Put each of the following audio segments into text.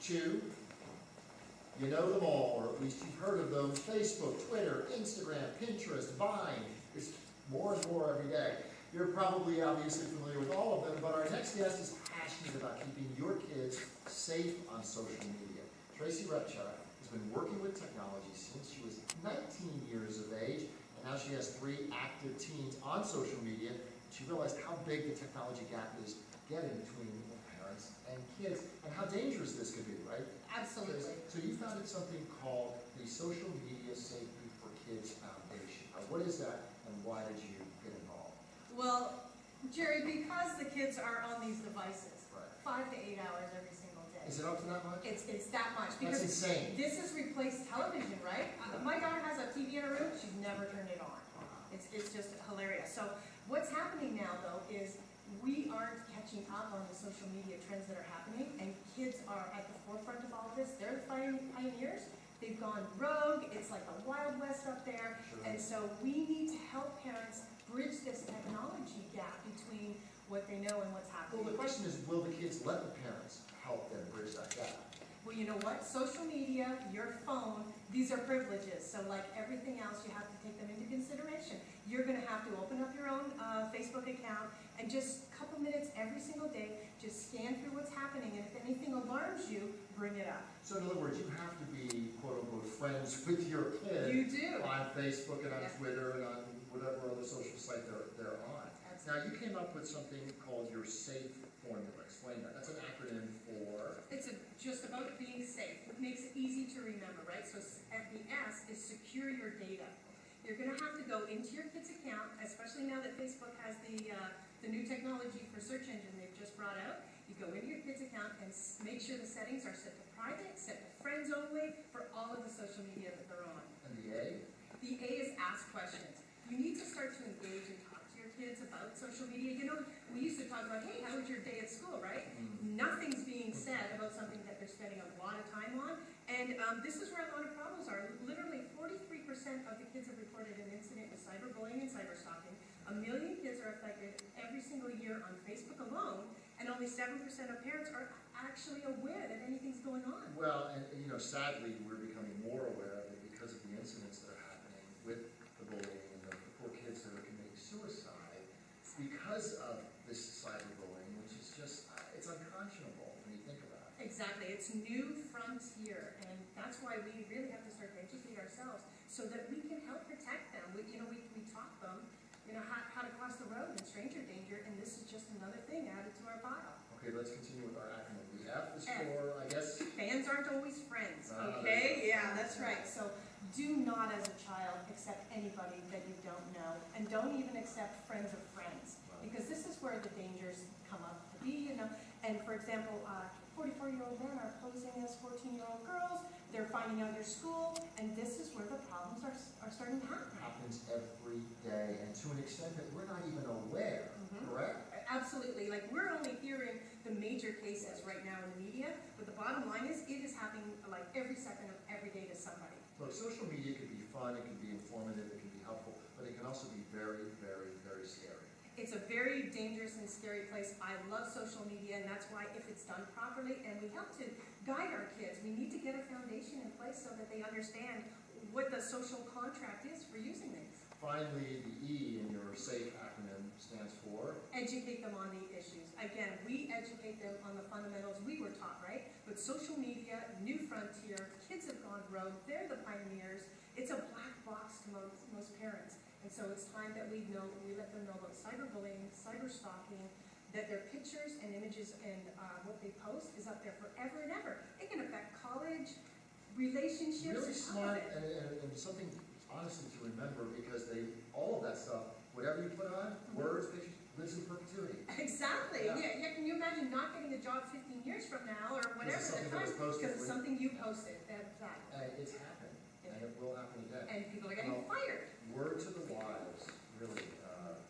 Two, you know them all, or at least you've heard of them: Facebook, Twitter, Instagram, Pinterest, Vine. There's more and more every day. You're probably obviously familiar with all of them, but our next guest is passionate about keeping your kids safe on social media. Tracy Repchuk has been working with technology since she was 19 years of age, and now she has 3 active teens on social media. She realized how big the technology gap is getting between parents and kids, and how dangerous this could be, right? Absolutely. So you founded something called the Social Media Safety for Kids Foundation. What is that, and why did you get involved? Well, Jerry, because the kids are on these devices, Right. 5 to 8 hours every single day. Is it up to that much? It's that much. Because That's insane. This has replaced television, right? My daughter has a TV in her room, she's never turned it on. It's just hilarious. So what's happening now, though, is we aren't catching up on the social media trends that are happening, and kids are at the forefront of all of this. They're the pioneers. They've gone rogue. It's like a Wild West up there. Sure. And so we need to help parents bridge this technology gap between what they know and what's happening. Well, the question is, will the kids let the parents help them bridge that gap? Well, you know what? Social media, your phone, these are privileges. So like everything else, you have to take them into consideration. You're going to have to open up your own Facebook account and just a couple minutes every single day, just scan through what's happening. And if anything alarms you, bring it up. So in other words, you have to be, quote unquote, friends with your kid. You do. On Facebook and on Yeah. Twitter and on whatever other social site they're on. Absolutely. Now, you came up with something called your SAFE formula. Explain that. That's an acronym for... It's just about being safe. It makes it easy to remember, right? So the S is secure your data. You're going to have to go into your kid's account, especially now that Facebook has the new technology for search engine they've just brought out. You go into your kid's account and make sure the settings are set to private, set to friends only for all of the social media that they're on. And the A? The A is ask questions. You need to start to engage and talk to your kids about social media. You know, we used to talk about, hey, how was your day at school, right? Nothing's being said about something that they're spending a lot of time on. And this is where a lot of problems are. Literally 43% of the kids have reported an incident with cyberbullying and cyberstalking. 1 million kids are affected every single year on Facebook alone, and only 7% of parents are actually aware that anything's going on. Well, and you know, sadly, we're becoming more aware of it because of the incidents that are happening with the bullying and the poor kids that are committing suicide because of this cyberbullying, which is just, it's unconscionable when you think about it. Exactly. It's new frontier, and that's why we really have to start to educate ourselves so that we can help protect them. We taught them, how to cross the road in stranger danger, and this is just another thing added to our pile. Okay, let's continue with our acronym. The F is for, I guess... Fans aren't always friends, there okay? you go. Yeah, that's right. So do not, as a child, accept anybody that you don't know, and don't even accept friends of friends, because this is where the dangers come up to be, And for example, 44-year-old men are posing as 14-year-old girls. They're finding out your school, and this is where the problems are starting to happen. It happens every day, and to an extent that we're not even aware, correct? Absolutely. Like, we're only hearing the major cases right now in the media, but the bottom line is it is happening like every second of every day to somebody. Look, social media can be fun, it can be informative, it can be helpful, but it can also be very, very, very scary. It's a very dangerous and scary place. I love social media, and that's why if it's done properly, and we help to guide our kids, we need to get a foundation in place so that they understand what the social contract is for using these. Finally, the E in your SAFE acronym stands for? Educate them on the issues. Again, we educate them on the fundamentals we were taught, right? But social media, new frontier, kids have gone rogue, they're the pioneers. It's a black box to most parents. And so it's time that we let them know about cyberbullying, cyberstalking, that their pictures and images and what they post is up there forever and ever. It can affect college, relationships, Really and smart, all of it. and something honestly to remember, because all of that stuff, whatever you put on, words, pictures, lives in perpetuity. Exactly. Yeah. Can you imagine not getting a job 15 years from now or whatever the time? Because it's something you posted. Exactly. It's happened, and it will happen again. And people are getting fired. Word to the wise. Really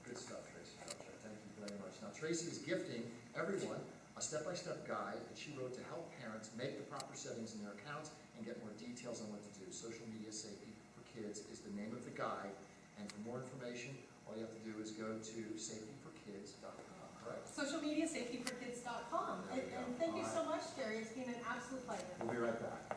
good stuff, Tracy Repchuk. Thank you very much. Now, Tracy is gifting everyone a step-by-step guide that she wrote to help parents make the proper settings in their accounts and get more details on what to do. Social Media Safety for Kids is the name of the guide. And for more information, all you have to do is go to safetyforkids.com, correct? Socialmediasafetyforkids.com. And thank you so much, Jerry. It's been an absolute Absolute pleasure. We'll be right back.